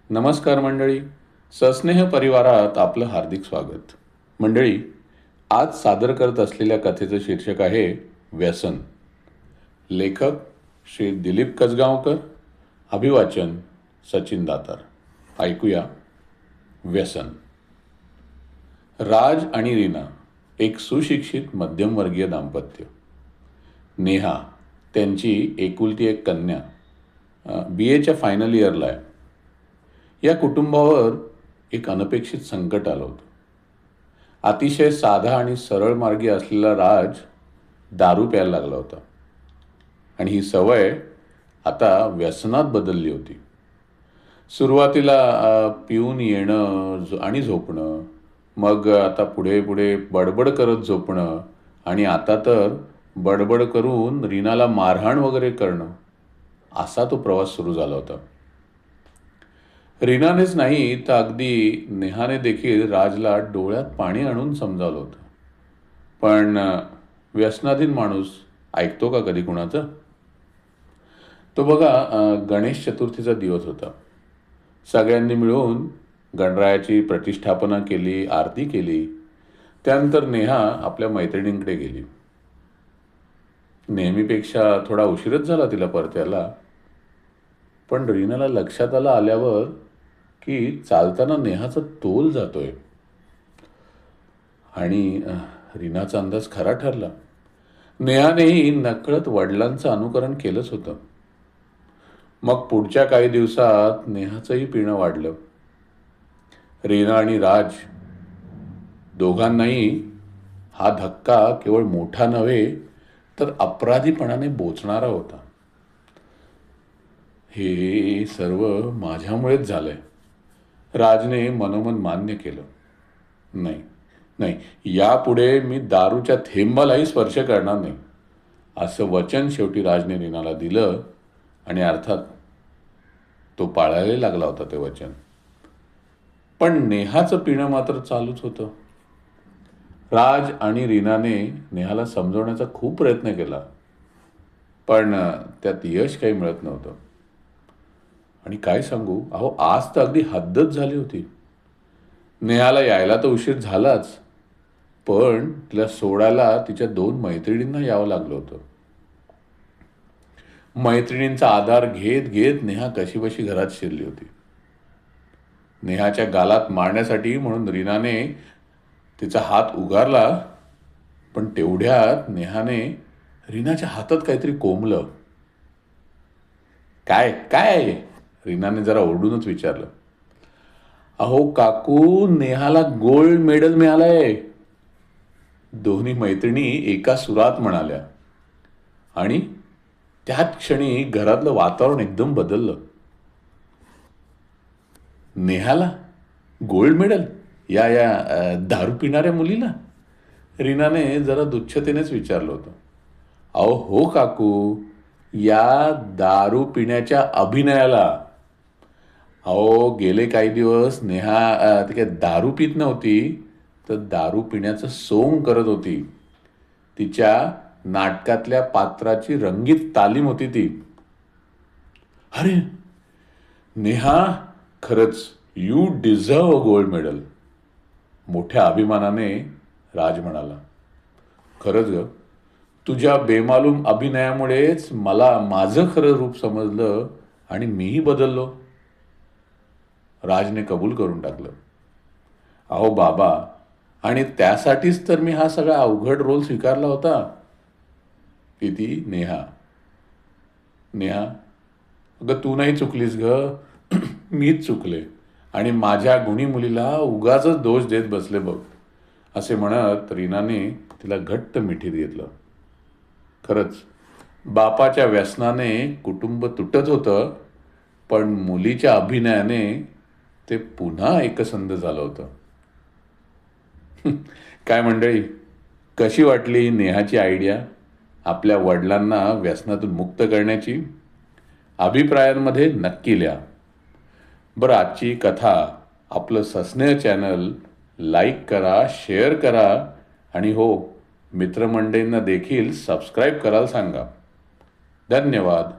नमस्कार मंडळी. सस्नेह परिवारात आपलं हार्दिक स्वागत. मंडळी, आज सादर करत असलेल्या कथेचं शीर्षक आहे व्यसन. लेखक श्री दिलीप कसगावकर, अभिवाचन सचिन दातार. ऐकूया व्यसन. राज आणि रीना एक सुशिक्षित मध्यमवर्गीय दाम्पत्य. नेहा त्यांची एकुलती एक कन्या, BAच्या फायनल इयरला आहे. या कुटुंबावर एक अनपेक्षित संकट आलं होतं. अतिशय साधा आणि सरळ मार्गी असलेला राज दारू प्यायला लागला होता आणि ही सवय आता व्यसनात बदलली होती. सुरुवातीला पिऊन येणं आणि झोपणं, मग आता पुढे पुढे बडबड करत झोपणं आणि आता तर बडबड करून रीनाला मारहाण वगैरे करणं, असा तो प्रवास सुरू झाला होता. रीनानेच नाही तर अगदी नेहाने देखील राजला डोळ्यात पाणी आणून समजावलं होतं. पण व्यसनाधीन माणूस ऐकतो का कधी कुणाचं? तो बघा, गणेश चतुर्थीचा दिवस होता. सगळ्यांनी मिळून गणरायाची प्रतिष्ठापना केली, आरती केली. त्यानंतर नेहा आपल्या मैत्रिणींकडे गेली. नेहमीपेक्षा थोडा उशीरच झाला तिला परत्याला. पण रीनाला लक्षात आल्यावर की चालताना नेहाचा तोल जातोय आणि रीनाचा अंदाज खरा ठरला. नेहानेही नकळत वडिलांचं अनुकरण केलंच होतं. मग पुढच्या काही दिवसात नेहाचंही पिणं वाढलं. रीना आणि राज दोघांनाही हा धक्का केवळ मोठा नव्हे तर अपराधीपणाने बोचणारा होता. हे सर्व माझ्यामुळेच झालंय, राजने मनोमन मान्य केलं. नाही नाही, यापुढे मी दारूच्या थेंबालाही स्पर्श करणार नाही, असं वचन शेवटी राजने रीनाला दिलं आणि अर्थात तो पाळायला लागला होता ते वचन. पण नेहाचं पिणं मात्र चालूच होतं. राज आणि रीनाने नेहाला समजवण्याचा खूप प्रयत्न केला, पण त्यात यश काही मिळत नव्हतं. आणि काय सांगू, आज तर अगदी हद्दच झाली होती. नेहाला यायला तर उशीर झालाच, पण तिला सोडायला तिच्या 2 मैत्रिणींना यावं लागलं होतं. मैत्रिणींचा आधार घेत घेत नेहा कशीबशी घरात शिरली होती. नेहाच्या गालात मारण्यासाठी म्हणून रीनाने तिचा हात उगारला, पण तेवढ्यात नेहाने रीनाच्या हातात काहीतरी कोंबलं. काय काय? रीनाने जरा ओरडूनच विचारलं. काकू, नेहाला गोल्ड मेडल मिळालंय, दोन्ही मैत्रिणी एका सुरात म्हणाल्या. आणि त्याच क्षणी घरातलं वातावरण एकदम बदललं. नेहाला गोल्ड मेडल? या दारू पिणाऱ्या मुलीला? रीनाने जरा दुच्छतेनेच विचारलं होतं. हो काकू, या दारू पिण्याच्या अभिनयाला. गेले काही दिवस नेहा ती काय दारू पित नव्हती, तर दारू पिण्याचं सोंग करत होती. तिच्या नाटकातल्या पात्राची रंगीत तालीम होती ती. अरे नेहा, खरंच you deserve a gold medal, मोठ्या अभिमानाने राज म्हणाला. खरंच ग, तुझ्या बेमालूम अभिनयामुळेच मला माझं खरं रूप समजलं आणि मीही बदललो, राजने कबूल करून टाकलं. बाबा, आणि त्यासाठीच तर मी हा सगळा अवघड रोल स्वीकारला होता. ती नेहा. नेहा, अगं तू नाही चुकलीस ग, मीच चुकले आणि माझ्या गुणी मुलीला उगाचच दोष देत बसले बघ, असे म्हणत रीनाने तिला घट्ट मिठीत घेतलं. खरंच बापाच्या व्यसनाने कुटुंब तुटत होतं, पण मुलीच्या अभिनयाने ते पुन्हा एकसंध झालं होतं. काय मंडळी, कशी वाटली ही नेहाची आयडिया आपल्या वडिलांना व्यसनातून मुक्त करण्याची? अभिप्रायांमध्ये नक्की लिहा. बरं, आजची कथा आपलं सस्नेह चॅनल लाईक करा, शेअर करा आणि मित्रमंडळींना देखील सबस्क्राईब करायला सांगा. धन्यवाद.